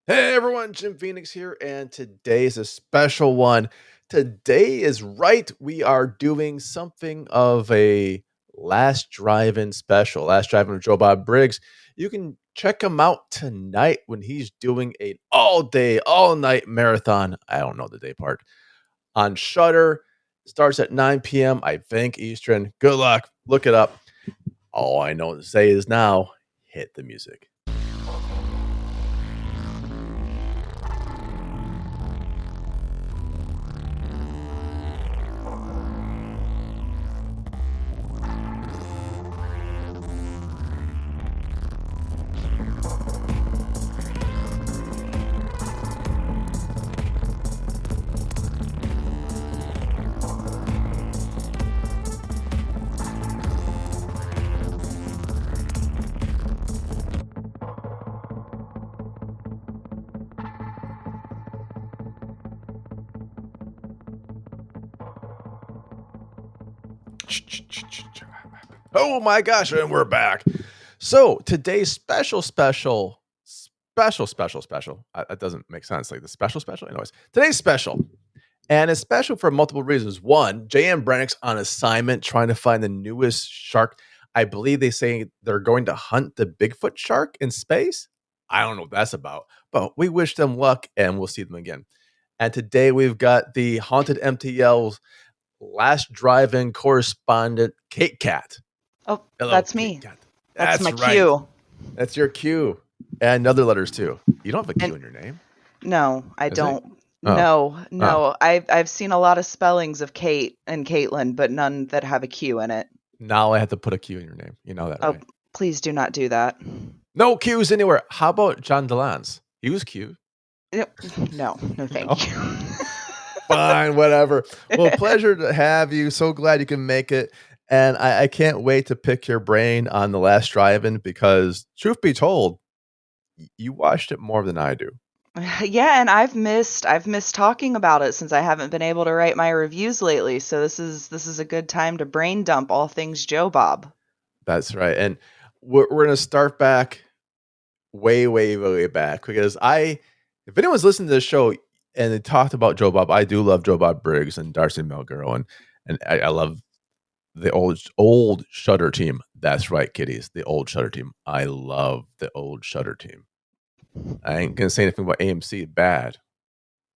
Hey everyone, Jim Phoenix here, and today is a special one. Today is right. We are doing something of a last drive-in special. Last drive-in with Joe Bob Briggs. You can check him out tonight when he's doing an all-day, all-night marathon. I don't know the day part on Shudder. Starts at 9 p.m. I think Eastern. Good luck. Look it up. All I know to say is now hit the music. Oh my gosh, and we're back. So today's special. That doesn't make sense. Like the special. Anyways, today's special. And it's special for multiple reasons. One, J.M. Brannick's on assignment trying to find the newest shark. I believe they say they're going to hunt the Bigfoot shark in space. I don't know what that's about, but we wish them luck and we'll see them again. And today we've got the Haunted MTL's last drive-in correspondent, Kait Cat. Oh, Hello, that's Kait me. Cat. That's my right. cue. That's your cue. And other letters too. You don't have a Q And in your name. no, I Is it? don't. Oh. No. I've seen a lot of spellings of Kate and Caitlin, but none that have a Q in it. Now I have to put a Q in your name. You know that, Oh, right? please do not do that. No Q's anywhere. How about John DeLance? He was Q. No, thank you. Fine, whatever. Well, pleasure to have you. So glad you can make it. And I can't wait to pick your brain on the last drive-in because, truth be told, you watched it more than I do. Yeah, and I've missed talking about it since I haven't been able to write my reviews lately. So this is a good time to brain dump all things Joe Bob. That's right. And we're going to start back way back because if anyone's listened to this show and they talked about Joe Bob, I do love Joe Bob Briggs and Darcy Melgirl, and I love the old Shudder team. That's right, kiddies, the old Shudder team. I love the old Shudder team. I ain't gonna say anything about AMC bad.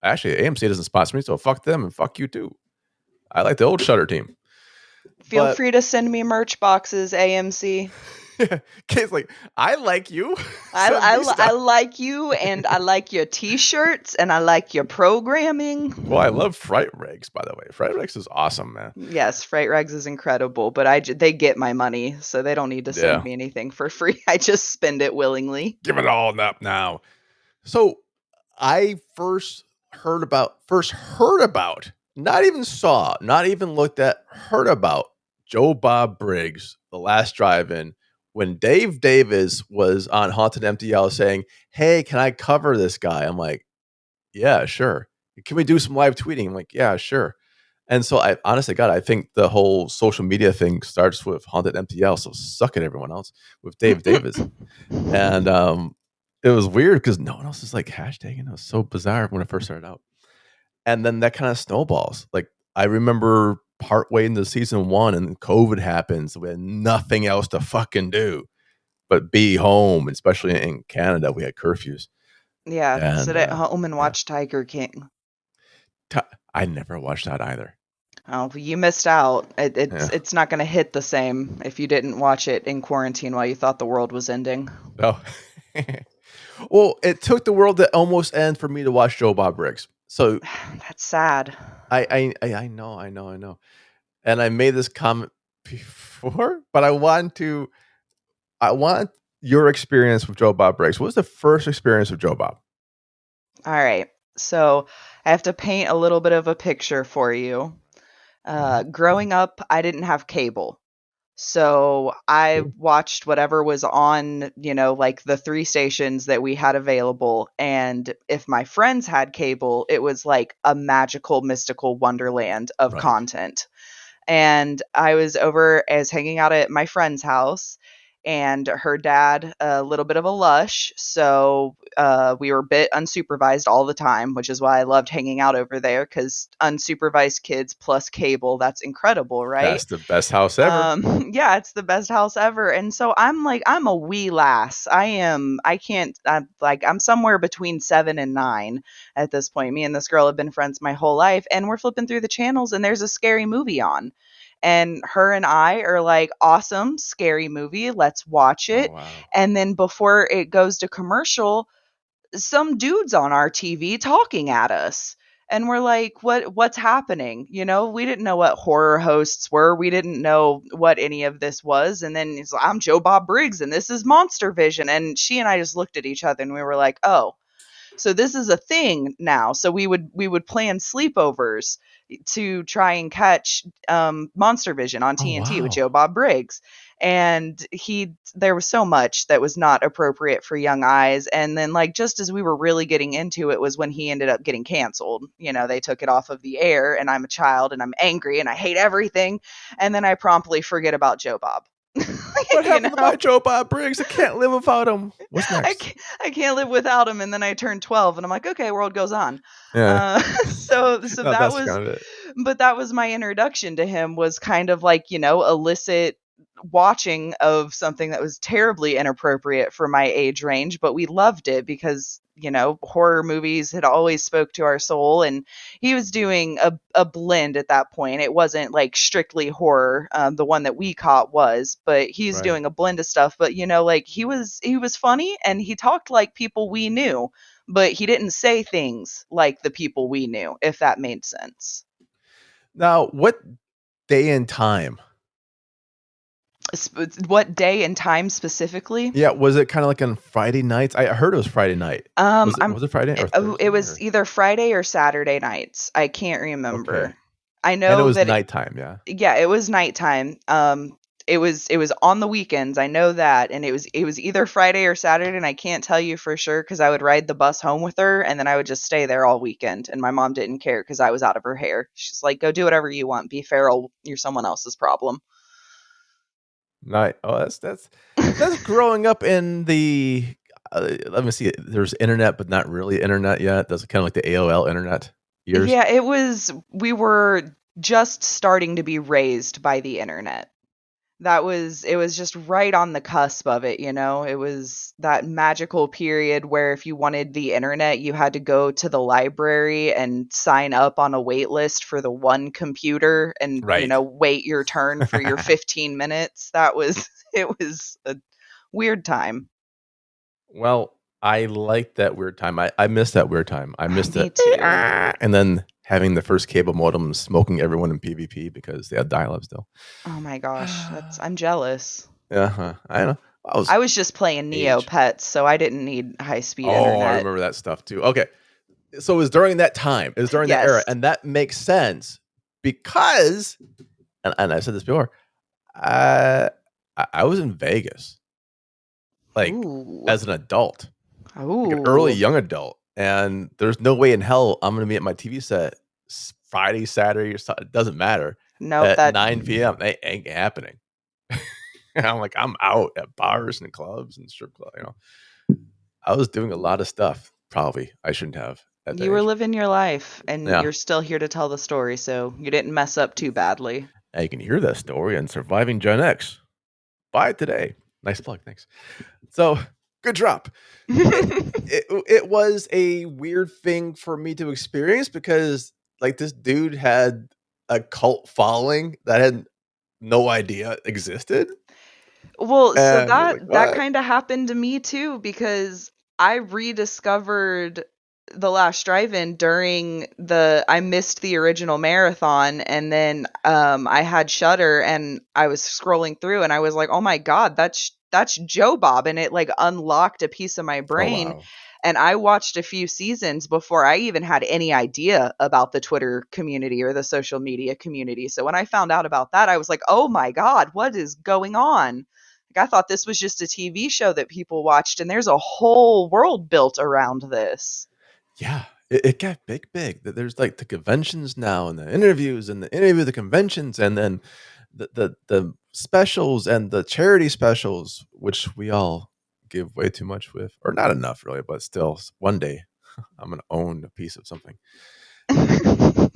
Actually, AMC doesn't sponsor me, so fuck them and fuck you too. I like the old Shudder team. Feel But free to send me merch boxes, AMC. Kate's like, I like you. I like you, and I like your T-shirts, and I like your programming. Well, I love Fright Regs, by the way. Fright Regs is awesome, man. Yes, Fright Regs is incredible, but they get my money, so they don't need to send me anything for free. I just spend it willingly. Give it all up now. So I first heard about, not even saw, not even looked at, heard about Joe Bob Briggs, the last drive-in, when Dave Davis was on Haunted MTL saying, "Hey, can I cover this guy?" I'm like, "Yeah, sure." "Can we do some live tweeting?" I'm like, "Yeah, sure." And so I honestly, God, I think the whole social media thing starts with Haunted MTL. So suck it, everyone else, with Dave Davis. And it was weird because no one else is like hashtagging. It was so bizarre when it first started out. And then that kind of snowballs. Like I remember partway into season 1 and COVID happens. We had nothing else to fucking do but be home, especially in Canada. We had curfews. Yeah, And sit at home and watch Tiger King. I never watched that either. Oh, you missed out. It's not going to hit the same if you didn't watch it in quarantine while you thought the world was ending. Oh. Well, it took the world to almost end for me to watch Joe Bob Briggs. So that's sad. I know. And I made this comment before, but I want your experience with Joe Bob Briggs. What was the first experience with Joe Bob? All right. So I have to paint a little bit of a picture for you. Growing up, I didn't have cable. So I watched whatever was on, like the 3 stations that we had available. And if my friends had cable, it was like a magical, mystical wonderland of content. And I was hanging out at my friend's house, and her dad a little bit of a lush, so we were bit unsupervised all the time, which is why I loved hanging out over there, because unsupervised kids plus cable, that's incredible, right? That's the best house ever. Yeah, it's the best house ever. And so I'm like, I'm a wee lass. I can't, I'm somewhere between 7 and 9 at this point. Me and this girl have been friends my whole life, and we're flipping through the channels and there's a scary movie on. And her and I are like, awesome, scary movie. Let's watch Oh it. wow. And then before it goes to commercial, some dudes on our TV talking at us. And we're like, what's happening? You know, we didn't know what horror hosts were. We didn't know what any of this was. And then he's like, I'm Joe Bob Briggs and this is Monster Vision. And she and I just looked at each other and we were like, oh, so this is a thing now. So we would plan sleepovers to try and catch Monster Vision on Oh TNT with Joe wow. Bob Briggs. And there was so much that was not appropriate for young eyes. And then, like, just as we were really getting into it was when he ended up getting canceled. You know, they took it off of the air, and I'm a child and I'm angry and I hate everything. And then I promptly forget about Joe Bob. What you happened to know, my Joe Bob Briggs? I can't live without him. What's I next? can't, I can't live without him. And then I turned 12 and I'm like, okay, world goes on. Yeah. So No, that that's was, kind of it. but that was my introduction to him, was kind of like, illicit watching of something that was terribly inappropriate for my age range, but we loved it because, horror movies had always spoke to our soul. And he was doing a blend at that point. It wasn't like strictly horror. The one that we caught was, but he's Right. doing a blend of stuff. But like he was funny and he talked like people we knew, but he didn't say things like the people we knew, if that made sense. Now, what day and time? What day and time specifically? Yeah, was it kind of like on Friday nights? I heard it was Friday night. Was it I'm was it Friday or it Thursday was or either Friday or Saturday nights. I can't okay. remember. I And it know was that nighttime, yeah. yeah, it was nighttime. It was on the weekends. I know that, and it was either Friday or Saturday, and I can't tell you for sure because I would ride the bus home with her, and then I would just stay there all weekend. And my mom didn't care because I was out of her hair. She's like, "Go do whatever you want. Be feral. You're someone else's problem." Night. Oh, that's growing up in the let me see. There's internet, but not really internet yet. That's kind of like the AOL internet years. Yeah, it was. We were just starting to be raised by the internet. It was just right on the cusp of it. It was that magical period where if you wanted the internet, you had to go to the library and sign up on a wait list for the one computer and, Right. wait your turn for your 15 minutes. That was it was a weird time. Well, I like that weird time. I missed that weird time. I missed Me the too. and then having the first cable modem smoking everyone in PvP because they had dial-up still. Oh my gosh, I'm jealous. Uh-huh. I know. I was I was just playing age. Neopets, so I didn't need high-speed Oh, I internet. remember that stuff too. Okay. So it was during that time. It was during that era. Yes. And that makes sense because and I said this before, uh, I was in Vegas, like Ooh. as an adult, like an early Ooh. young adult. And there's no way in hell I'm gonna be at my TV set Friday, Saturday, or it doesn't matter Nope, at that 9 p.m. It ain't happening. And I'm like, I'm out at bars and clubs and strip club. I was doing a lot of stuff. Probably I shouldn't have at that you were age. living your life and Yeah. you're still here to tell the story, so you didn't mess up too badly. And you can hear that story on Surviving Gen X. Buy it today. Nice plug. Thanks. So good drop. It was a weird thing for me to experience because like this dude had a cult following that I had no idea existed. Well, so And I was like, that what? kind of happened to me too because I rediscovered the last drive-in during I missed the original marathon, and then I had Shudder and I was scrolling through and I was like, "Oh my god, that's Joe Bob," and it like unlocked a piece of my Oh brain. wow. And I watched a few seasons before I even had any idea about the Twitter community or the social media community. So when I found out about that, I was like, "Oh my god, what is going on?" Like, I thought this was just a TV show that people watched, and there's a whole world built around this. Yeah. It got big. There's like the conventions now and the interviews and the conventions and then the specials and the charity specials, which we all give way too much with, or not enough really, but still, one day I'm gonna own a piece of something.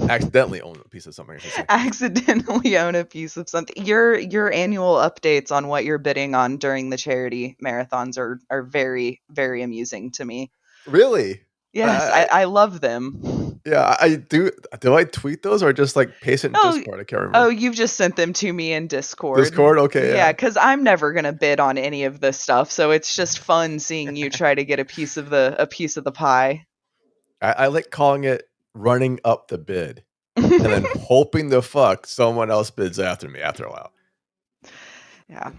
Accidentally own a piece of something, I should say. Accidentally own a piece of something. Your annual updates on what you're bidding on during the charity marathons are very, very amusing to me. Really? Yes, I, I love them. yeah, I do. Do I tweet those or just like paste it in Oh, Discord? I can't oh, remember. you've just sent them to me in Discord. Discord? Okay, Yeah, yeah. because I'm never gonna bid on any of this stuff, so it's just fun seeing you try to get a piece of the pie. I like calling it running up the bid and then hoping the fuck someone else bids after me after a while. Yeah.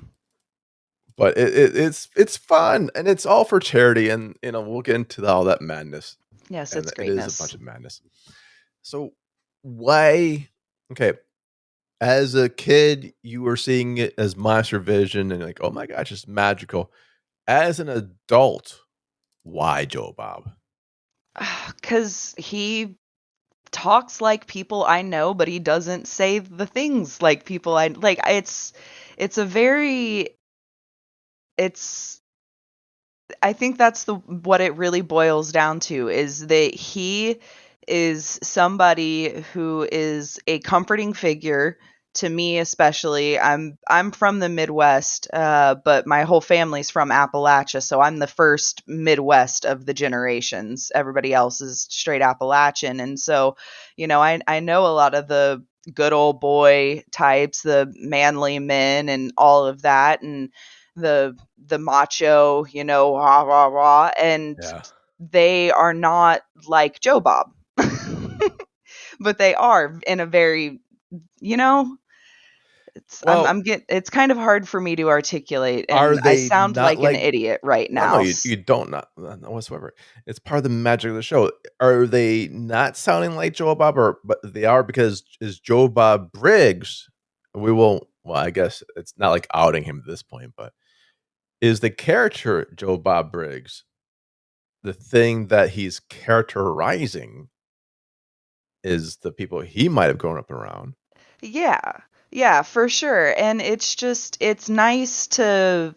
But it's fun and it's all for charity, and we'll get into all that madness, Yes, and it's it is a bunch greatness. of madness. So why? Okay, as a kid, you were seeing it as monster vision and like, oh my gosh, it's magical. As an adult, why Joe Bob? Because he talks like people I know, but he doesn't say the things like people I like. It's a very it's I think that's the what it really boils down to is that he is somebody who is a comforting figure to me, especially. I'm from the Midwest, but my whole family's from Appalachia, so I'm the first Midwest of the generations. Everybody else is straight Appalachian, and so I know a lot of the good old boy types, the manly men, and all of that, and the macho, rah rah rah, and Yeah. they are not like Joe Bob, but they are in a very, you know, Well, it's kind of hard for me to articulate, are and I they sound not like an like? idiot right No, no, now. you don't, not whatsoever. It's part of the magic of the show. Are they not sounding like Joe Bob, or but they are because is Joe Bob Briggs? We won't. Well, I guess it's not like outing him at this point, but is the character Joe Bob Briggs the thing that he's characterizing is the people he might have grown up around? Yeah. Yeah, for sure. And it's nice to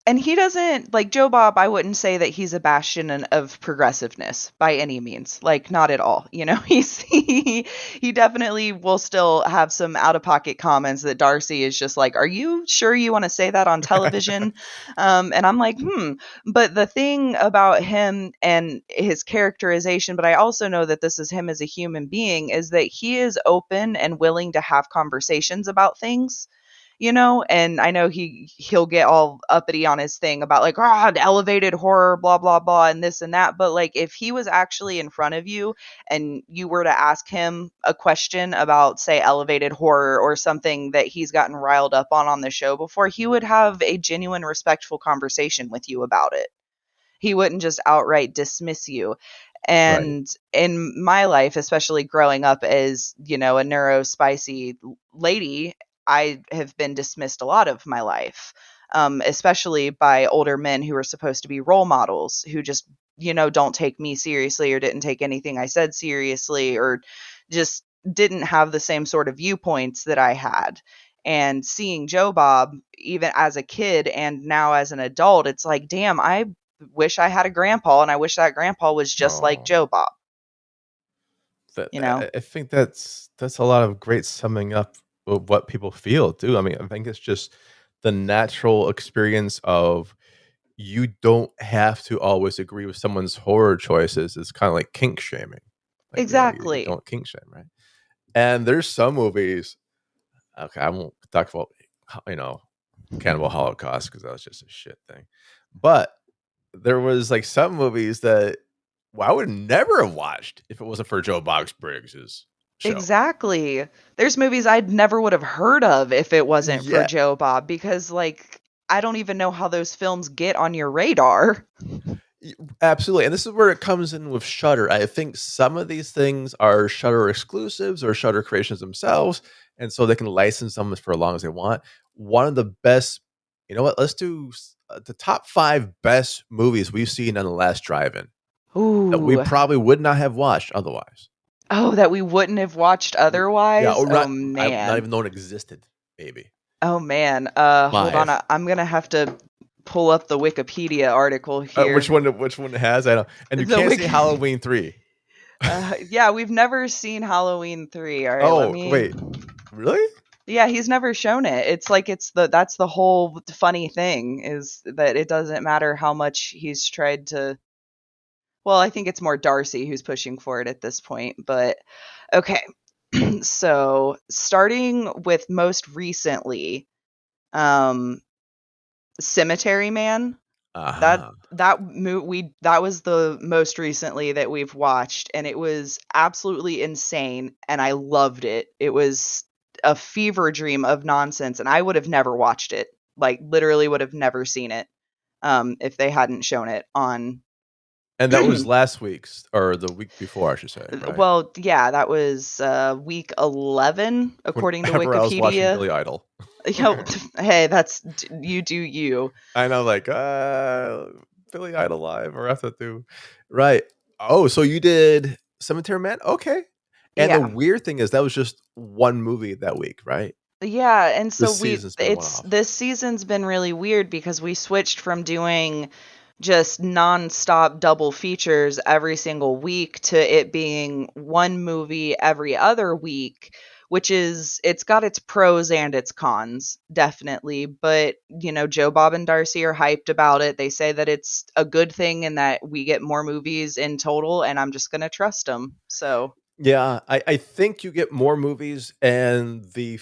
and he doesn't like Joe Bob. I wouldn't say that he's a bastion of progressiveness by any means, like not at all. He definitely will still have some out of pocket comments that Darcy is just like, "Are you sure you want to say that on television?" And I'm like, "Hmm." But the thing about him and his characterization, but I also know that this is him as a human being, is that he is open and willing to have conversations about things, and I know he'll get all uppity on his thing about like elevated horror, blah blah blah, and this and that, but like if he was actually in front of you and you were to ask him a question about, say, elevated horror or something that he's gotten riled up on the show before, he would have a genuine respectful conversation with you about it. He wouldn't just outright dismiss you. Right. And in my life, especially growing up as, a neurospicy lady, I have been dismissed a lot of my life, especially by older men who are supposed to be role models who just, don't take me seriously or didn't take anything I said seriously or just didn't have the same sort of viewpoints that I had. And seeing Joe Bob, even as a kid and now as an adult, it's like, damn, I wish I had a grandpa, and I wish that grandpa was just like Oh, Joe Bob, that you know? I think that's a lot of great summing up of what people feel too. I mean, I think it's just the natural experience of you don't have to always agree with someone's horror choices. It's kind of like kink shaming. Like, you Exactly. don't kink shame, right? And there's some movies. Okay, I won't talk about you know Cannibal Holocaust because that was just a shit thing. But there was like some movies that I would never have watched if it wasn't for Joe Box Briggs's show. Exactly. There's movies I'd never would have heard of if it wasn't for Yeah, Joe Bob because, like, I don't even know how those films get on your radar. absolutely. And this is where it comes in with Shudder. I think some of these things are Shudder exclusives or Shudder creations themselves, and so they can license them for as long as they want. One of the best, you know what? Let's do the top 5 best movies we've seen on the last drive-in that we Ooh. probably would not have watched otherwise. Oh, that we wouldn't have watched Yeah, otherwise? or Oh, not. I not man. even known existed. Maybe. Oh man. Hold on. 5. I'm gonna have to pull up the Wikipedia article here. Which one? Which one has? I don't. And you The can't say Wiki. Halloween 3. Yeah, we've never seen Halloween 3. All right, let Oh me. wait, really? Yeah, he's never shown it. It's like that's the whole funny thing is that it doesn't matter how much he's tried to. Well, I think it's more Darcy who's pushing for it at this point, but okay. So, starting with most recently, um Cemetery Man. Uh-huh. That was the most recently that we've watched, and it was absolutely insane, and I loved it. It was a fever dream of nonsense, and I would have never watched it. Like literally would have never seen it if they hadn't shown it on. And that was last week's or the week before, I should say, right? Well, yeah, that was week 11 according to Whenever I was watching Wikipedia. Billy Idol. You know, hey, that's you do you. I know, like Billy Idol live or have to do right. Oh, so you did Cemetery Man? Okay. And the Yeah. weird thing is that was just one movie that week, right? Yeah, and so This season's been a it's one-off. this season's been really weird because we switched from doing just nonstop double features every single week to it being one movie every other week, which is it's got its pros and its cons, definitely. But, Joe Bob and Darcy are hyped about it. They say that it's a good thing and that we get more movies in total, and I'm just gonna trust them. So, Yeah, I think you get more movies and the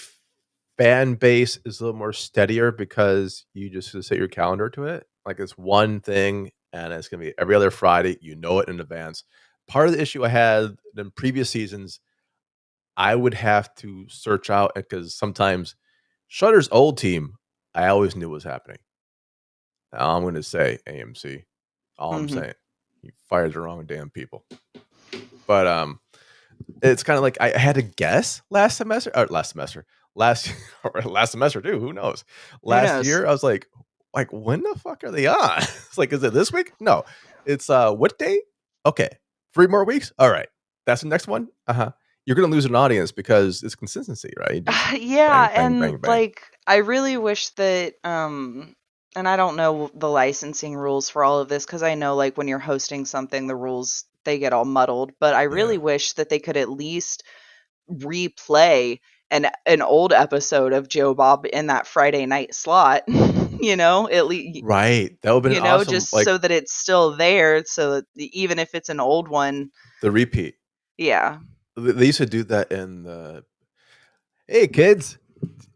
fan base is a little more steadier because you just set your calendar to it. Like it's one thing and it's going to be every other Friday. You know it in advance. Part of the issue I had in previous seasons, I would have to search out because sometimes Shudder's old team, I always knew was happening. Now I'm going to say AMC. All I'm mhm. saying, you fired the wrong damn people. But it's kind of like I had to guess last or last semester too. Who knows? Who Last knows? year, I was like, when the fuck are they on? It's like, is it this week? No, it's what day? Okay, 3 more weeks. All right, that's the next one. You're gonna lose an audience because it's consistency, right? Just Yeah, bang, bang, bang, and bang. like I really wish that and I don't know the licensing rules for all of this cuz I know like when you're hosting something the rules they get all muddled, but I Yeah, really wish that they could at least replay an old episode of Joe Bob in that Friday night slot, at least right. That would have been awesome. just Like so that it's still there so that even if it's an old one, the repeat. yeah. They used to do that in the. Hey kids,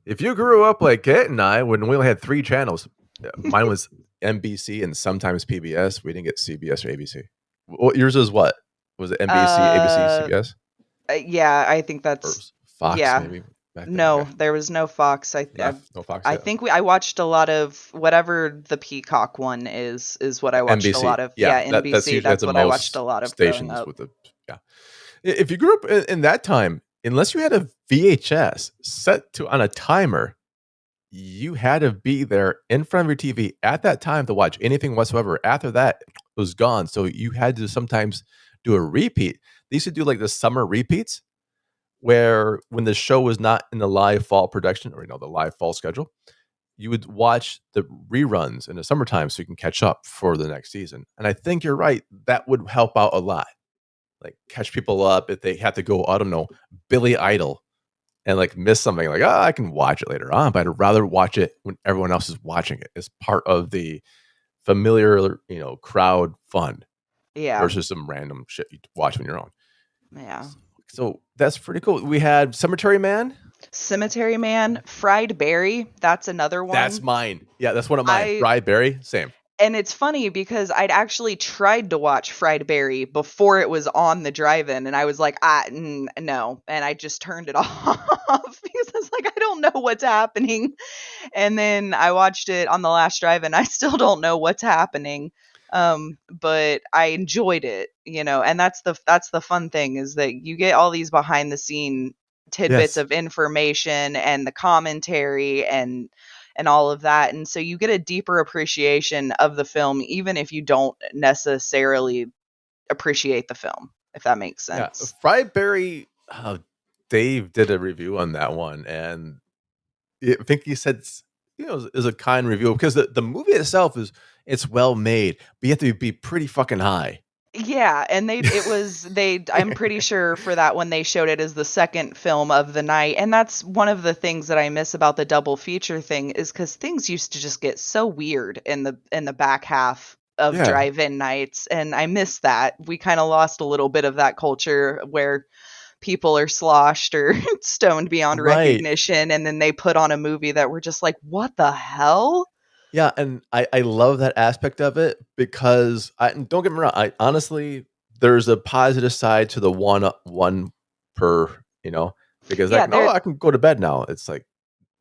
if you grew up like Kit and I, when we only had 3 channels, mine was NBC and sometimes PBS. We didn't get CBS or ABC. Yours was what? Was it NBC, ABC, Uh CBS, yeah, I think or that's Fox yeah. maybe back then? No, Okay, there was no Fox. not no Fox I yet. think I watched a lot of whatever the Peacock one is what I watched a lot NBC, of. yeah, Yeah, that's NBC. usually has That's the what I watched a most lot of growing stations up. with the yeah. If you grew up in that time, unless you had a VHS set to on a timer, you had to be there in front of your TV at that time to watch anything whatsoever. After that, it was gone. So you had to sometimes do a repeat. They used to do like the summer repeats where when the show was not in the live fall production or the live fall schedule, you would watch the reruns in the summertime so you can catch up for the next season. And I think you're right. That would help out a lot. Like catch people up if they have to go, I don't know, Billy Idol and like miss something like, oh, I can watch it later on, but I'd rather watch it when everyone else is watching it as part of the familiar, crowd fun Yeah, versus some random shit you watch on your own. yeah. So that's pretty cool. We had Cemetery Man. Cemetery Man, Fried Berry. That's another That's one. mine. Yeah, that's one of mine. I Rye Berry, same. And it's funny because I'd actually tried to watch Fried Berry before it was on the drive-in, and I was like, no, and I just turned it off because I was like, I don't know what's happening. And then I watched it on the last drive-in. I still don't know what's happening, but I enjoyed it, and that's the fun thing is that you get all these behind-the-scene tidbits Yes. of information and the commentary and all of that. And so you get a deeper appreciation of the film, even if you don't necessarily appreciate the film, if that makes Yeah. sense. Fried Berry, Dave did a review on that one, and I think he said, is a kind review because the movie itself it's well made, but you have to be pretty fucking high. Yeah, and I'm pretty sure for that one they showed it as the second film of the night. And that's one of the things that I miss about the double feature thing is cuz things used to just get so weird in the back half of Yeah, drive-in nights, and I miss that. We kind of lost a little bit of that culture where people are sloshed or stoned beyond right. recognition, and then they put on a movie that we're just like, "What the hell?" Yeah, and I love that aspect of it because and don't get me wrong, I honestly there's a positive side to the one per, because Yeah, like, no, there I can go to bed now. It's like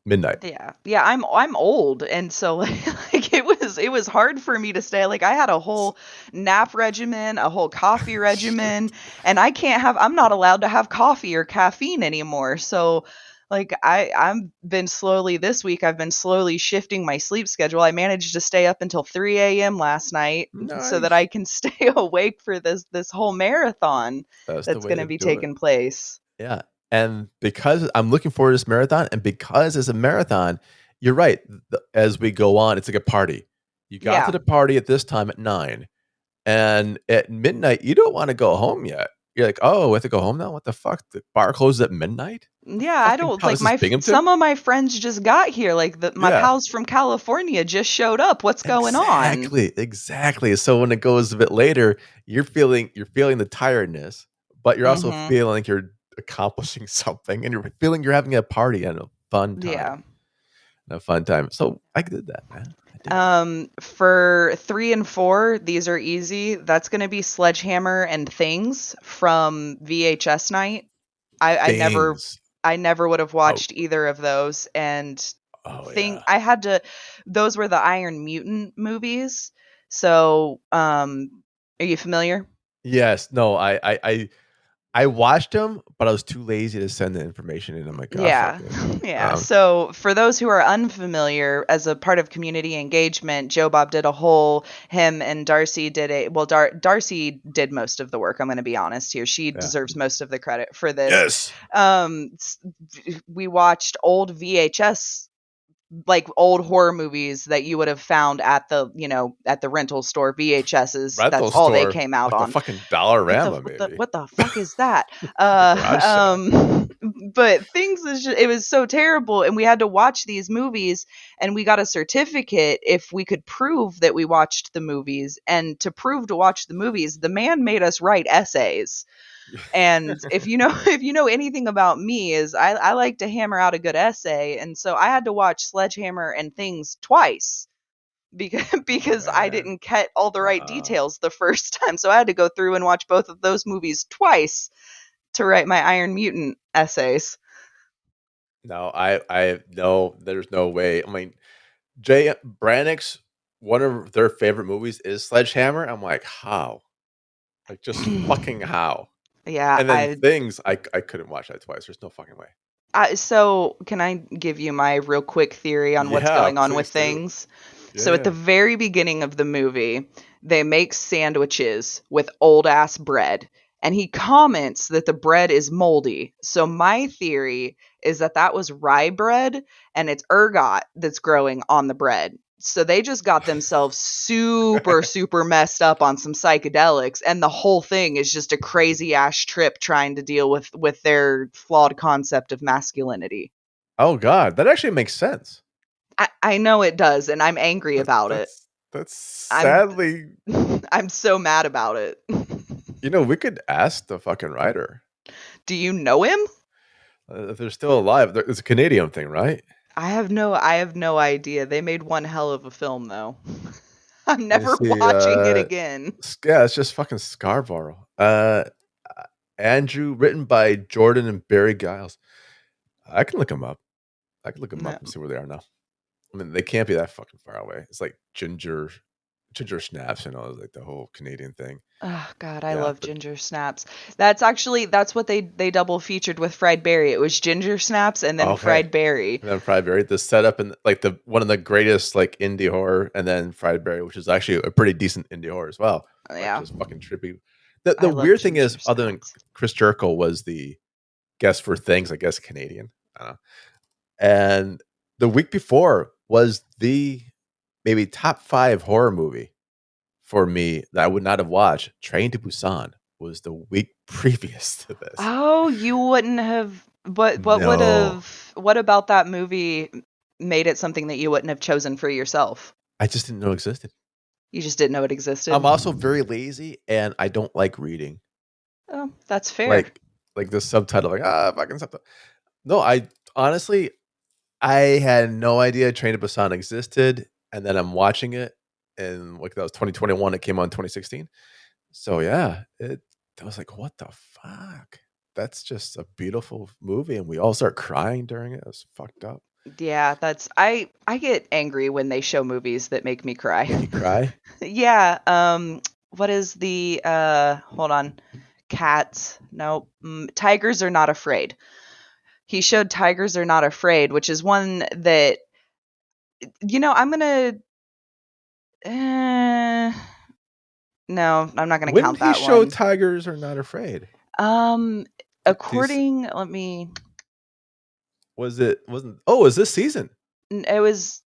midnight. Yeah. Yeah, I'm old, and so like it was hard for me to stay. Like I had a whole nap regimen, a whole coffee regimen, and I'm not allowed to have coffee or caffeine anymore. So like I'm been slowly this week I've been slowly shifting my sleep schedule. I managed to stay up until 3 a.m. last night so that Nice. I can stay awake for this whole marathon That's the that's way going to to be do it. taking place. Yeah. And because I'm looking forward to this marathon, and because it's a marathon, you're right. As we go on, it's like a party. You got to Yeah. the party at this time at 9, and at midnight, you don't want to go home yet. You're like, oh, we have to go home now? What the fuck? The bar closes at midnight? What Yeah, I fucking don't town like is this, Binghamton? some of my friends just got here. Like my Yeah, pals from California just showed up. What's going on? exactly, exactly. So when it goes a bit later, you're feeling the tiredness, but you're also Mhm. feeling like you're accomplishing something, and you're feeling you're having a party and a fun time. Yeah. A fun time. So I did that, man. I did that. For 3 and 4, these are easy. That's going to be Sledgehammer and Things from VHS night. I never Things. I never would have Oh, watched either of those, and oh think yeah. I had to those were the Iron Mutant movies. So, are you familiar? Yes. No. I watched them, but I was too lazy to send the information in. I'm like, ah, fuck Yeah. it. Yeah. Um, So, for those who are unfamiliar, as a part of community engagement, Joe Bob did a whole, him and Darcy did a, well, Darcy did most of the work. I'm going to be honest here. She yeah. deserves most of the credit for this. Yes. Um, s- we watched old VHS, like old horror movies that you would have found at at the rental store, VHSs. That's Rental all they store, came out like the on. fucking What the Dollarama, what the maybe what the fuck is that? the garage sale. But things is just, it was so terrible, and we had to watch these movies, and we got a certificate if we could prove that we watched the movies. And to prove to watch the movies, the man made us write essays. And if you know if you know anything about me, is I like to hammer out a good essay, and so I had to watch Sledgehammer and Things twice because Oh because I man. didn't get all the right Uh, details the first time. So I had to go through and watch both of those movies twice to write my Iron Mutant essays. no, I no. There's no way. I mean, Jay Brannick's one of their favorite movies is Sledgehammer. I'm like, how? Like, just fucking how? Yeah, And then things I couldn't watch that twice. There's no fucking way. so can I give you my real quick theory on what's Yeah, going on with please do. things? Yeah, So at the yeah. very beginning of the movie, they make sandwiches with old ass bread. And he comments that the bread is moldy. So my theory is that that was rye bread and it's ergot that's growing on the bread. So they just got themselves super, super messed up on some psychedelics, and the whole thing is just a crazy ass trip trying to deal with their flawed concept of masculinity. Oh god, that actually makes sense. I know it does, and I'm angry That, about it. that's I'm sadly, I'm so mad about it. we could ask the fucking writer Do you know him? if they're still alive. It's a Canadian thing, right? I have no idea. They made one hell of a film though. I'm Let me never see. watching it again. Yeah, it's just fucking Scarborough. Andrew, written by Jordan and Barry Giles. I can look them up. I can look them up No. and see where they are now. I mean, they can't be that fucking far away. It's like ginger snaps, like the whole Canadian thing. Oh god, I Yeah, love but ginger snaps. That's what they double featured with fried berry. It was ginger snaps and then okay. fried berry. And then Fried Berry, the setup and like the one of the greatest like indie horror, and then Fried Berry, which is actually a pretty decent indie horror as well, but Yeah, just fucking trippy. The I love weird thing is, ginger other than snaps. Chris Jericho was the guest for things, I guess Canadian, I don't know. And The week before was the maybe top 5 horror movie for me that I would not have watched. Train to Busan was the week previous to this. Oh, you wouldn't have. What would No, have? What about that movie made it something that you wouldn't have chosen for yourself? I just didn't know it existed. You just didn't know it existed. I'm also very lazy and I don't like reading. Oh, that's fair. Like the subtitle, like fucking subtitle. No, I honestly I had no idea Train to Busan existed, and then I'm watching it, and like that was 2021. It came out in 2016. So yeah, I was like, what the fuck? That's just a beautiful movie, and we all start crying during it. It was fucked up. Yeah, that's I get angry when they show movies that make me cry. Make you cry? Yeah, what is the hold on. Cats. No, Tigers Are Not Afraid. He showed Tigers Are Not Afraid, which is one that I'm going to no, I'm not going to When count did he that show one. Tigers Are Not Afraid? Um These according let me was it wasn't? Oh, is this season? it was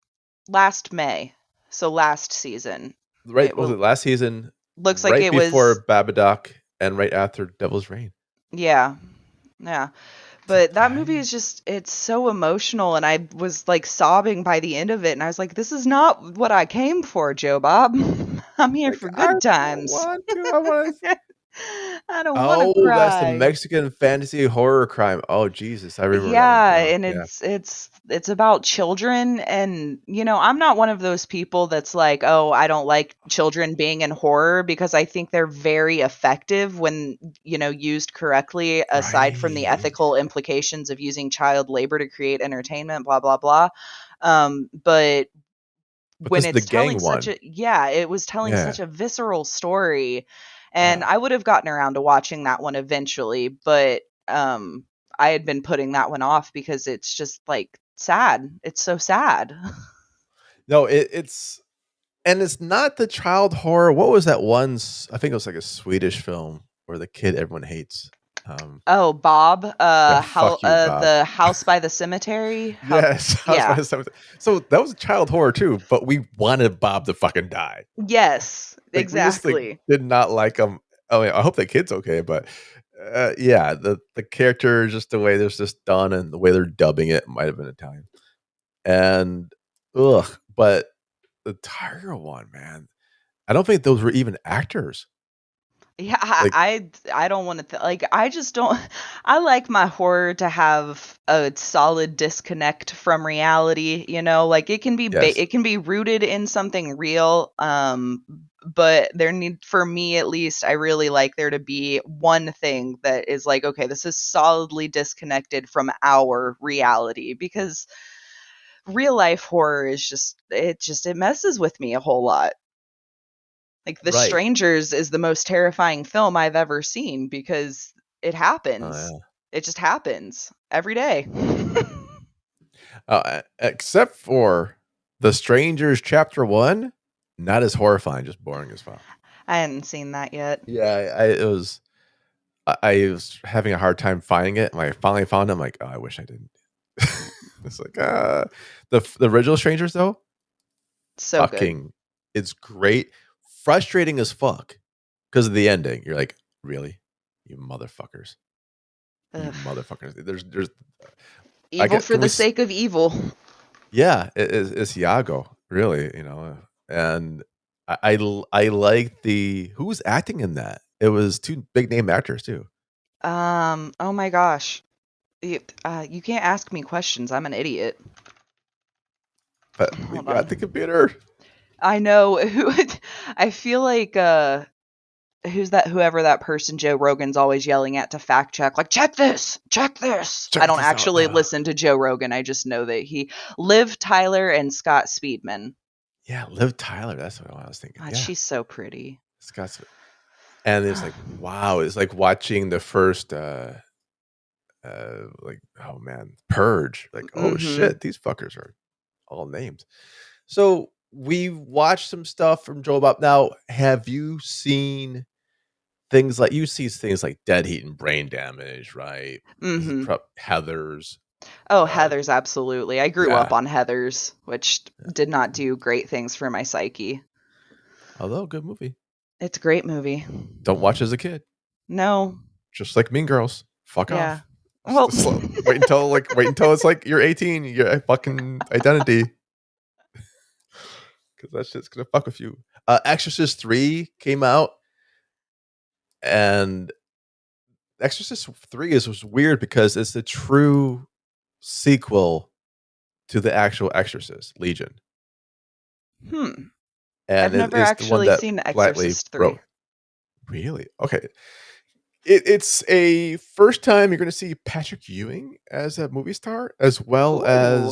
last May. So last season. Right? It Was will it last season? looks like Right it was before Babadook and right after Devil's Reign. yeah. Yeah. Did But that movie is just, it's so emotional. And I was like sobbing by the end of it. And I was like, this is not what I came for, Joe Bob. I'm here like for I good don't times. want to. I want to. I don't want to Oh, that's the cry. Mexican fantasy horror crime. Oh Jesus, I remember that one Yeah, now. and Yeah, it's about children, and I'm not one of those people that's like, "Oh, I don't like children being in horror," because I think they're very effective when, used correctly, aside from the right. ethical implications of using child labor to create entertainment, blah blah blah. But But when this is the it's telling gang such one. a yeah, it was telling Yeah. such a visceral story, and Wow. I would have gotten around to watching that one eventually, but I had been putting that one off because it's just like sad. It's so sad. No, it's not the child horror. What was that one? I think it was like a Swedish film where the kid everyone hates. Oh, Bob, Yeah, how fuck you, Bob. the house by the cemetery? How Yes, House by yeah. the Cemetery. So that was a child horror too, but we wanted Bob to fucking die. Yes, Like we just like exactly. did not like him. I mean, I hope the kid's okay, but yeah, the character, just the way there's just done and the way they're dubbing it might have been Italian. And ugh, but the Tiger one, man, I don't think those were even actors. Yeah, Like, I don't want to like I just don't I like my horror to have a solid disconnect from reality, like it can be yes, it can be rooted in something real, but there need for me at least I really like there to be one thing that is like, okay, this is solidly disconnected from our reality, because real life horror is it messes with me a whole lot. Like The right. Strangers is the most terrifying film I've ever seen because it Oh happens. yeah. It just happens every day. Except for The Strangers Chapter One, not as horrifying, just boring as fuck. I hadn't seen that yet. Yeah, it was. I was having a hard time finding it. When I finally found it, I'm like, oh, I wish I didn't. It's like the original Strangers though, So good. fucking, it's great. Frustrating as fuck because of the ending. You're like, really, you motherfuckers, you Ugh. motherfuckers. There's I Evil get for can we the sake of evil. yeah, it's Iago, really, and I like the who's acting in that. It was two big name actors too, Oh my gosh. You can't ask me questions. I'm an idiot. but we Hold got the on. computer. I know who I feel like who's that whoever that person Joe Rogan's always yelling at to fact check, like, check this, check this. I Check don't this out. actually listen to Joe Rogan. I just know that he Liv Tyler and Scott Speedman. Yeah, Liv Tyler. That's what I was thinking. God, Yeah, she's so pretty. Scott's, and it's like wow, it's like watching the first like oh man, Purge. Like oh Mm-hmm. shit, these fuckers are all names. So we watched some stuff from Joe Bob. Now, have you seen things like you see things like Dead Heat and Brain Damage, right? Mm-hmm. Heather's. Oh, Heathers, absolutely. I grew up Yeah, on Heathers, which did not do great things for my psyche. although good movie. It's a great movie. Don't watch as a kid. No, Just like Mean Girls. Fuck yeah. off. Well, Wait until it's like you're 18. Your fucking identity, because that shit's gonna fuck with you. Exorcist 3 came out, and Exorcist 3 was weird because it's the true sequel to the actual Exorcist Legion, I've and never it's the one actually that seen The Flatley Exorcist 3. wrote. Really? Okay. It's a first time you're going to see Patrick Ewing as a movie star, Ooh.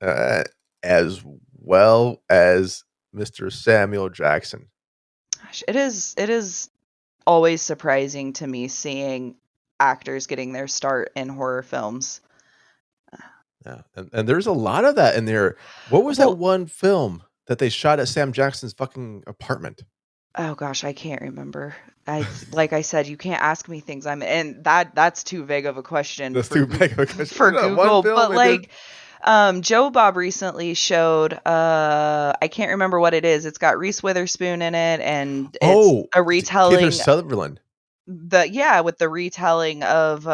uh, as well as Mr. Samuel Jackson. Gosh, it is always surprising to me seeing actors getting their start in horror films. Yeah, and there's a lot of that in there. What was that Well, one film that they shot at Sam Jackson's fucking apartment? oh gosh, I can't remember. I like I said, you can't ask me things and that's too vague of a question That's for too big of a question. For Isn't that one Google, film but they did? like Joe Bob recently showed I can't remember what it is. It's got Reese Witherspoon in it and it's Oh, a Kiefer retelling Sutherland. with the retelling of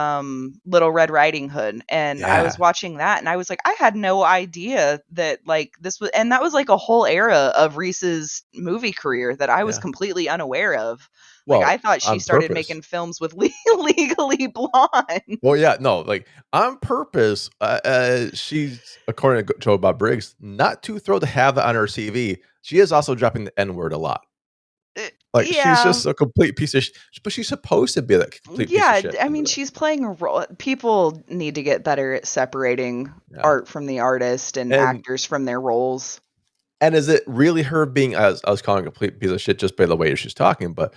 Little Red Riding Hood, and I was Yeah, watching that and I was like, I had no idea that like this was, and that was like a whole era of Reese's movie career that I was yeah. completely unaware of. Like I Well, thought she on started purpose. making films with Legally Blonde. Well, yeah, no, like on purpose. She's, according to Joe Bob Briggs, not too thrilled to have that on her CV. She is also dropping the N word a lot. Like she's Yeah. just a complete piece of, but she's supposed to be that complete piece of Yeah, shit. I In mean, the, she's playing a role. People need to get better at separating yeah, art from the artist and and actors from their roles. is it really her being, as I was calling, a complete piece of shit just by the way she's talking? But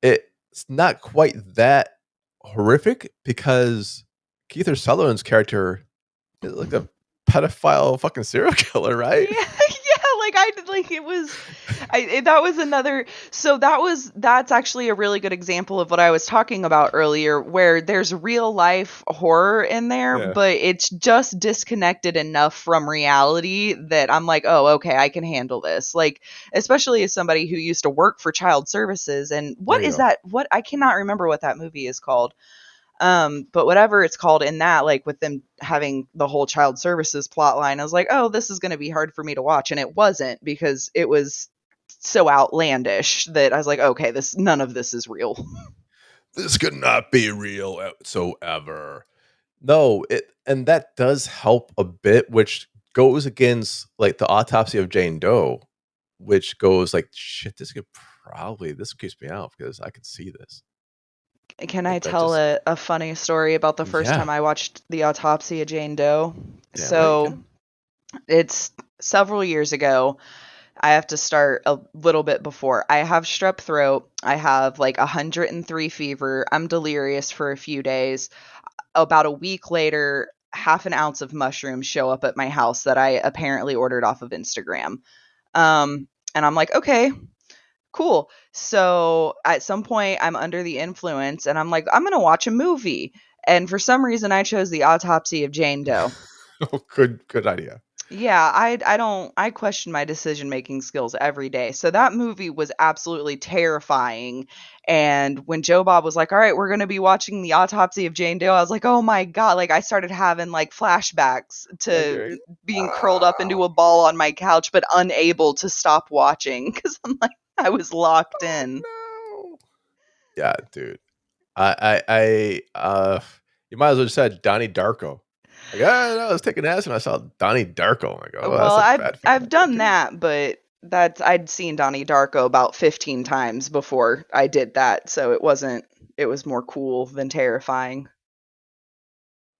it's not quite that horrific because Keith Sutherland's character is like a pedophile fucking serial killer, Yeah, right? yeah, like I did, like it was, that was another. So that's actually a really good example of what I was talking about earlier, where there's real life horror in there, Yeah, but it's just disconnected enough from reality that I'm like, oh, okay, I can handle this. Like, especially as somebody who used to work for child services, and there what you is go. that? What I cannot remember what that movie is called. But whatever it's called in that, like with them having the whole child services plot line, I was like, oh, this is going to be hard for me to watch. And it wasn't because it was so outlandish that I was like, okay, none of this is real. This could not be real whatsoever. No, and that does help a bit, which goes against like the autopsy of Jane Doe, which goes like, shit, this keeps me out because I could see this. Can I Like that tell just, a funny story about the first yeah, time I watched The Autopsy of Jane Doe? damn right you So can. it's several years ago. I have to start a little bit before. I have strep throat. I have like 103 fever. I'm delirious for a few days. About a week later, half an ounce of mushrooms show up at my house that I apparently ordered off of Instagram. And I'm like, okay, cool. So at some point, I'm under the influence and I'm like, I'm going to watch a movie. And for some reason, I chose The Autopsy of Jane Doe. Oh, good idea. Yeah, I question my decision making skills every day. So that movie was absolutely terrifying. And when Joe Bob was like, "All right, we're going to be watching The Autopsy of Jane Doe," I was like, "Oh my god." Like I started having like flashbacks Like, to being curled up into a ball on my couch but unable to stop watching cuz I'm like I was locked in. no. Yeah, dude. I you might as well just said Donnie Darko. Like, I was taking acid and I saw Donnie Darko. I'm like, oh, Well, that's a bad fucking I've idea done too. that, but that's I'd seen Donnie Darko about 15 times before I did that, so it was more cool than terrifying.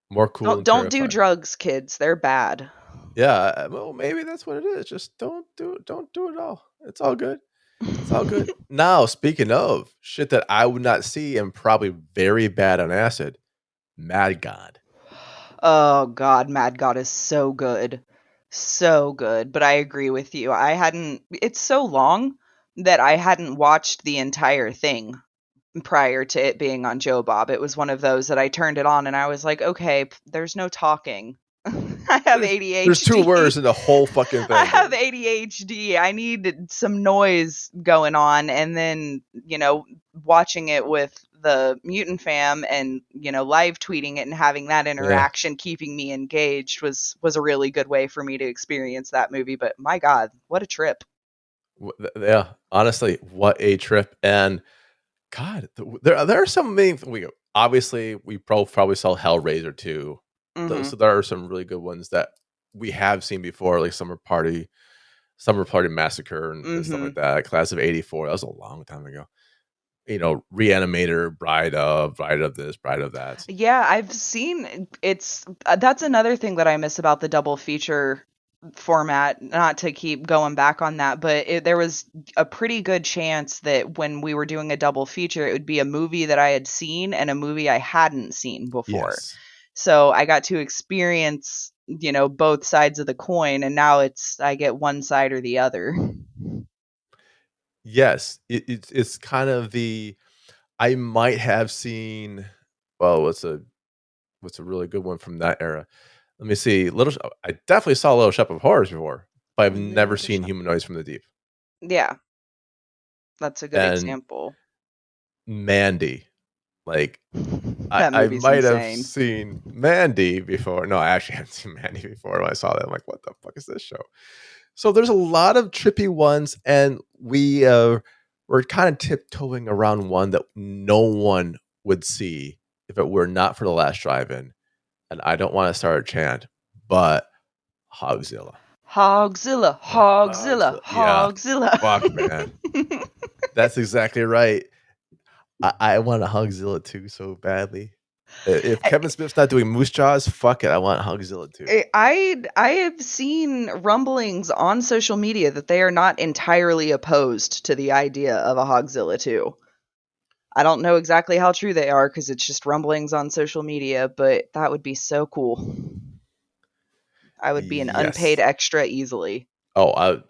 More cool than Don't do terrifying. drugs, kids. They're bad. Yeah, well, maybe that's what it is. Just don't do it all. It's all good. It's all good. Now, speaking of shit that I would not see and probably very bad on acid, Mad God. Oh god, Mad God is so good. So good, but I agree with you. I hadn't It's so long that I hadn't watched the entire thing. prior to it being on Joe Bob. It was one of those that I turned it on and I was like, okay, there's no talking. I have ADHD. There's 2 words in the whole fucking thing. I have ADHD. I need some noise going on. And then, watching it with the Mutant fam and, live tweeting it and having that interaction, keeping me engaged was a really good way for me to experience that movie. But my God, what a trip. Yeah, honestly, what a trip. And God, there are some main. We probably saw Hellraiser too. Mm-hmm. So there are some really good ones that we have seen before, like Summer Party Massacre, and stuff like that. Class of '84. That was a long time ago. Reanimator, Bride of this, Bride of that. Yeah, I've seen it's. That's another thing that I miss about the double feature format. Not to keep going back on that, but there was a pretty good chance that when we were doing a double feature, it would be a movie that I had seen and a movie I hadn't seen before. Yes. So I got to experience, both sides of the coin, and now I get one side or the other. Yes, it's kind of I might have seen. Well, what's a really good one from that era? Let me see. I definitely saw Little Shop of Horrors before, but I've never seen Humanoids from the Deep. Yeah, that's a good example. Mandy, like I might have seen Mandy before. No, I actually haven't seen Mandy before. When I saw that, I'm like, what the fuck is this show? So there's a lot of trippy ones, and we're kind of tiptoeing around one that no one would see if it were not for the last drive-in. And I don't want to start a chant, but Hogzilla. Hogzilla. Yeah, fuck, man. That's exactly right. I want a Hogzilla 2 so badly. If Kevin Smith's not doing Moose Jaws, fuck it. I want Hogzilla 2. I have seen rumblings on social media that they are not entirely opposed to the idea of a Hogzilla 2. I don't know exactly how true they are because it's just rumblings on social media, but that would be so cool. I would be an unpaid extra easily. Oh, I'd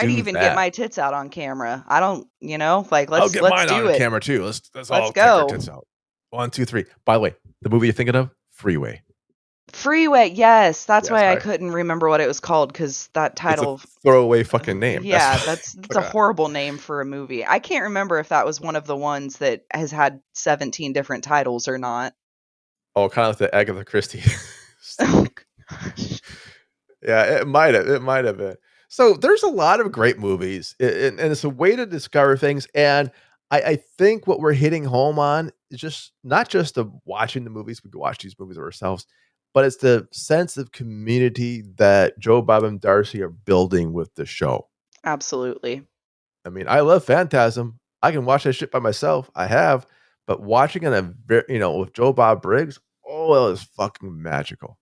even get my tits out on camera. I don't, I'll get mine do on it. camera too. Let's all take our tits out. 1, 2, 3. By the way, the movie you're thinking of, Freeway. Freeway, yes. That's why I couldn't remember what it was called because that title. It's a throwaway fucking name. Yeah, that's a horrible name for a movie. I can't remember if that was one of the ones that has had 17 different titles or not. Oh, kind of like the Agatha Christie. Yeah, it might have been. So there's a lot of great movies, and it's a way to discover things. And I think what we're hitting home on is just not just the watching the movies. We can watch these movies ourselves, but it's the sense of community that Joe, Bob, and Darcy are building with the show. Absolutely. I mean, I love Phantasm. I can watch that shit by myself. I have, but watching it, with Joe Bob Briggs, oh, it was fucking magical.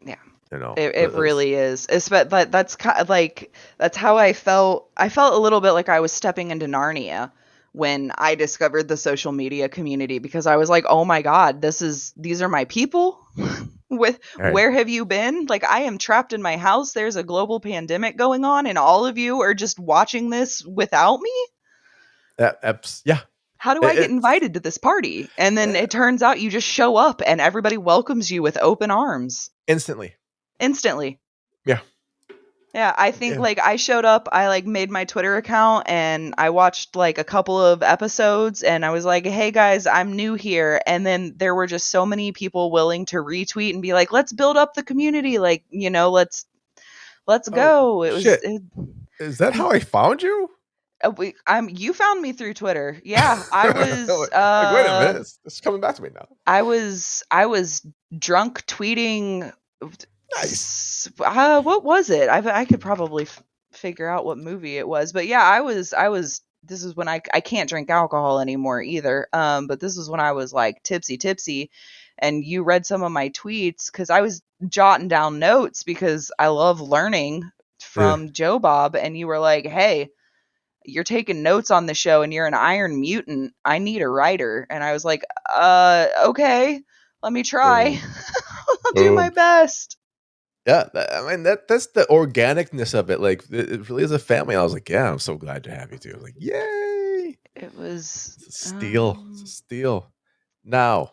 Yeah. It really is. That's kind of like that's how I felt. I felt a little bit like I was stepping into Narnia when I discovered the social media community because I was like, "Oh my God, these are my people." Where have you been? Like I am trapped in my house. There's a global pandemic going on, and all of you are just watching this without me. Yeah. How do I get invited to this party? And then it turns out you just show up and everybody welcomes you with open arms. Instantly. Yeah. Yeah, I think I showed up, I made my Twitter account and I watched a couple of episodes and I was like, "Hey guys, I'm new here." And then there were just so many people willing to retweet and be like, "Let's build up the community, let's go." It was Is that how I found you? You found me through Twitter. Yeah, I was wait a minute. It's coming back to me now. I was drunk tweeting. Nice. What was it? I could probably figure out what movie it was, but yeah, I was. This is when I can't drink alcohol anymore either. But this was when I was tipsy, and you read some of my tweets because I was jotting down notes because I love learning from Joe Bob, and you were like, "Hey, you're taking notes on the show, and you're an Iron Mutant. I need a writer," and I was like, okay, let me try. I'll do my best." Yeah, that's the organicness of it. Like it really is a family. I was like, yeah, I'm so glad to have you too. Like, yay! It was It's a steal. It's a steal. Now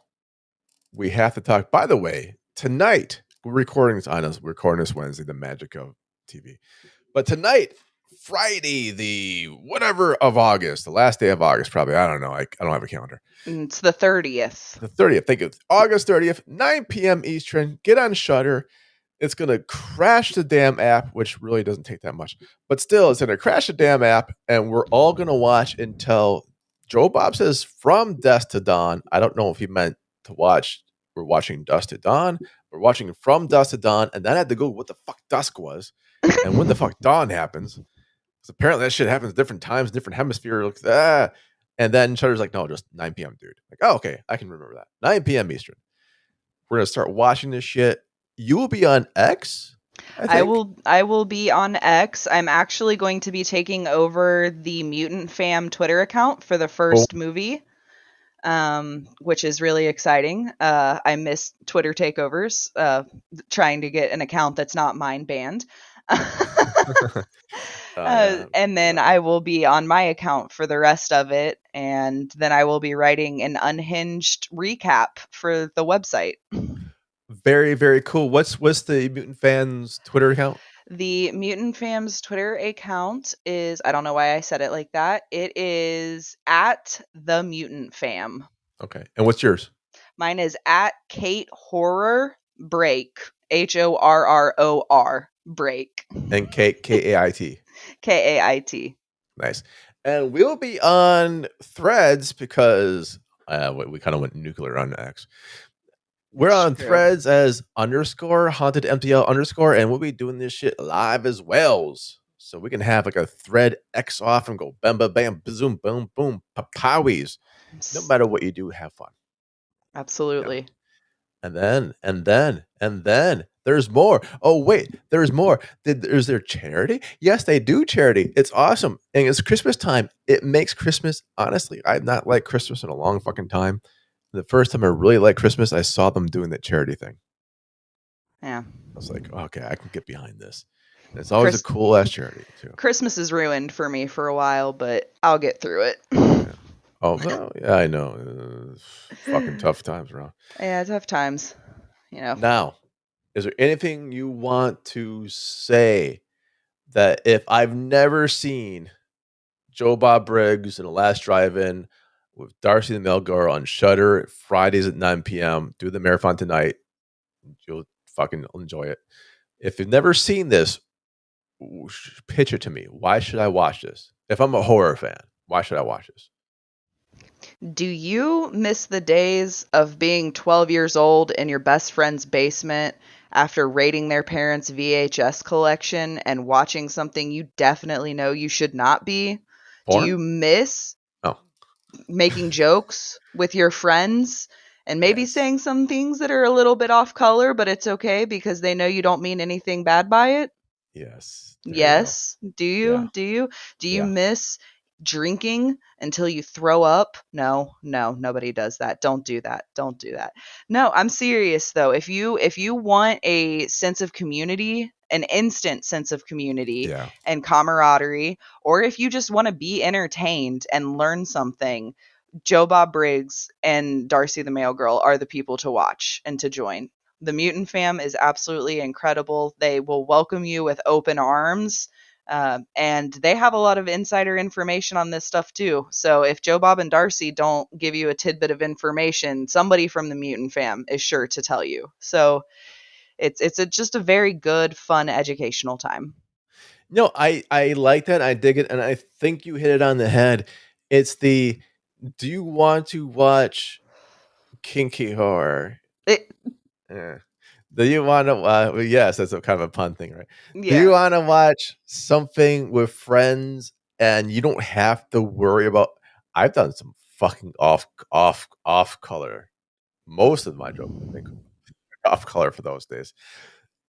we have to talk. By the way, tonight we're recording this on us. We're recording this Wednesday, the magic of TV. But tonight, Friday, the whatever of August, the last day of August, probably. I don't know. I don't have a calendar. it's the 30th. The 30th. Think it's August 30th, 9 p.m. Eastern. Get on Shudder. It's going to crash the damn app, which really doesn't take that much. But still, it's going to crash the damn app, and we're all going to watch until Joe Bob says from dusk to dawn. I don't know if he meant to watch. We're watching dusk to dawn. We're watching from dusk to dawn, and then I had to Google what the fuck dusk was and when the fuck dawn happens. Because apparently that shit happens different times, different hemispheres. And then Shudder's like, no, just 9 p.m., dude. Like, oh, okay, I can remember that. 9 p.m. Eastern. We're going to start watching this shit. You will be on X, I think. I will be on X. I'm actually going to be taking over the MutantFam Twitter account for the first movie, which is really exciting. I miss Twitter takeovers, trying to get an account that's not mine banned. And then I will be on my account for the rest of it, and then I will be writing an unhinged recap for the website. Very, very cool. What's the Mutant Fans Twitter account? The Mutant Fam's Twitter account is, I don't know why I said it like that. It is at the Mutant Fam. Okay. And what's yours? Mine is at Kait Horror Break. HORROR Break. And Kait, KAIT. KAIT. Nice. And we'll be on Threads because we kind of went nuclear on X. We're on Threads as _HauntedMTL_, and we'll be doing this shit live as well. So we can have like a thread X off and go bam, bam, bam, zoom, boom, boom, papowies. No matter what you do, have fun. Absolutely. Yeah. And then there's more. Oh, wait, there's more. Is there charity? Yes, they do charity. It's awesome. And it's Christmas time. It makes Christmas, honestly, I've not liked Christmas in a long fucking time. The first time I really liked Christmas, I saw them doing that charity thing. Yeah. I was like, okay, I can get behind this. And it's always a cool ass charity, too. Christmas is ruined for me for a while, but I'll get through it. Yeah. Oh, well, yeah, I know. Fucking tough times around. Yeah, tough times. You know. Now, is there anything you want to say that if I've never seen Joe Bob Briggs in the Last Drive-In with Darcy the Mail Girl on Shudder Fridays at 9 p.m., do the marathon tonight, you'll fucking enjoy it. If you've never seen this, pitch it to me. Why should I watch this? If I'm a horror fan, why should I watch this? Do you miss the days of being 12 years old in your best friend's basement after raiding their parents' VHS collection and watching something you definitely know you should not be? Porn? Do you miss making jokes with your friends and maybe saying some things that are a little bit off color, but it's okay because they know you don't mean anything bad by it? Yes. Yes. Do you? Yeah. Do you miss drinking until you throw up? No, nobody does that. Don't do that. No, I'm serious though. If you want a sense of community, an instant sense of community and camaraderie, or if you just want to be entertained and learn something, Joe Bob Briggs and Darcy the Mail Girl are the people to watch and to join. The Mutant Fam is absolutely incredible. They will welcome you with open arms. And they have a lot of insider information on this stuff too. So if Joe Bob and Darcy don't give you a tidbit of information, somebody from the Mutant Fam is sure to tell you. So it's just a very good, fun, educational time. No, I like that. I dig it. And I think you hit it on the head. It's do you want to watch kinky horror? Do you want to yes, that's a kind of a pun thing, right? Yeah. Do you want to watch something with friends and you don't have to worry about I've done some fucking off color. Most of my jokes, I think, off color for those days.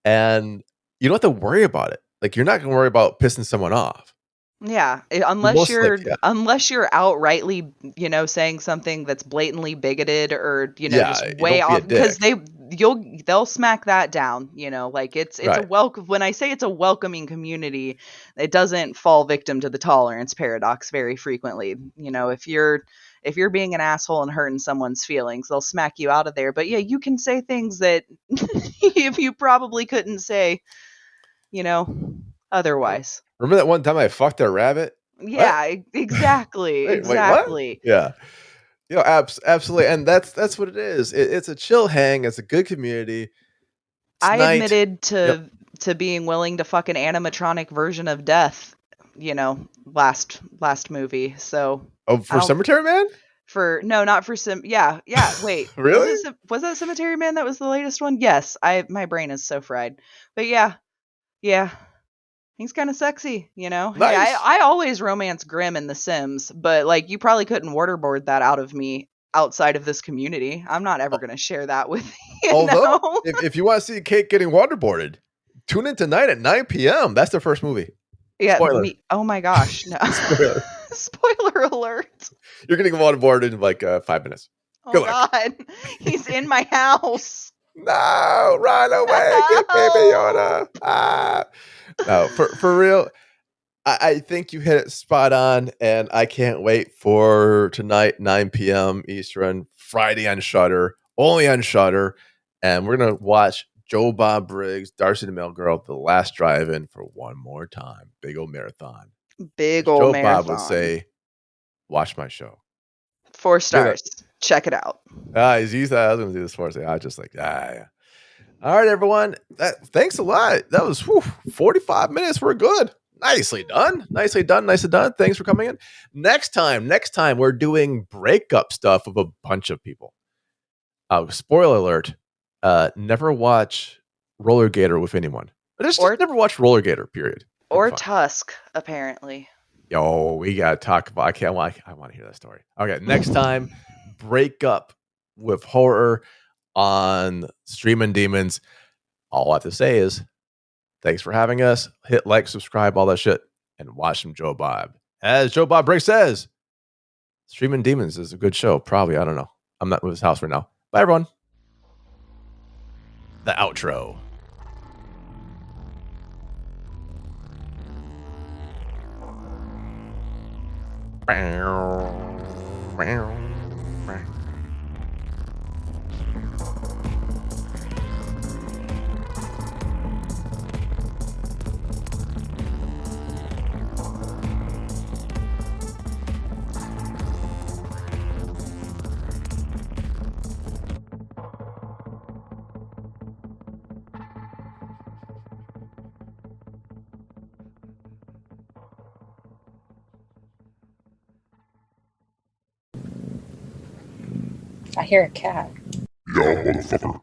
And you don't have to worry about it. Like you're not going to worry about pissing someone off. Yeah, unless you're outrightly, saying something that's blatantly bigoted or just way off because they'll smack that down, like it's a Right. welcome. When I say it's a welcoming community, it doesn't fall victim to the tolerance paradox very frequently. If you're being an asshole and hurting someone's feelings, they'll smack you out of there. But yeah, you can say things that if you probably couldn't say, otherwise. Remember that one time I fucked a rabbit? What? Yeah, exactly, Wait, what? exactly. Yeah. Absolutely. And that's what it is. It's a chill hang. It's a good community. I Tonight. admitted Yep. to being willing to fuck an animatronic version of death, last movie. So Oh, I for don't Cemetery Man? no, not for some. Yeah, wait, Really? was that Cemetery Man that was the latest one? Yes, my brain is so fried. But yeah, he's kind of sexy. Hey, Nice. I always romance Grimm in The Sims, but like you probably couldn't waterboard that out of me outside of this community. I'm not ever gonna share that with Although, if you want to see Kate getting waterboarded, tune in tonight at 9 p.m. That's their first movie. Yeah, Spoiler. oh my gosh, no. Spoiler. Spoiler alert. You're getting waterboarded in like 5 minutes. Oh Good luck. god. He's in my house. No, run away. Get Baby Yoda. Ah. No, for real. I think you hit it spot on, and I can't wait for tonight, 9 p.m. Eastern, Friday on Shudder, only on Shudder, and we're gonna watch Joe Bob Briggs, Darcy the Mail Girl, The Last Drive-In for one more time. Big old marathon. Big As old Joe Bob would marathon. say, "Watch my show." 4 Get it? stars. Check it out. He's used that. I was gonna do this for us. I was just like, yeah. All right, everyone. Thanks a lot. That was 45 minutes. We're good. Nicely done. Nicely done. Nicely done. Thanks for coming in. Next time, we're doing breakup stuff with a bunch of people. Spoiler alert. Never watch Roller Gator with anyone. Just Or never watch Roller Gator, period. It'd be fun. Tusk, apparently. Yo, we gotta talk about. I want to hear that story. Okay, next time, break up with horror on Streamin Demons. All I have to say is, thanks for having us. Hit like, subscribe, all that shit, and watch some Joe Bob. As Joe Bob Briggs says, Streamin Demons is a good show. Probably, I don't know. I'm not with his house right now. Bye, everyone. The outro. I hear a cat. Yeah, motherfucker.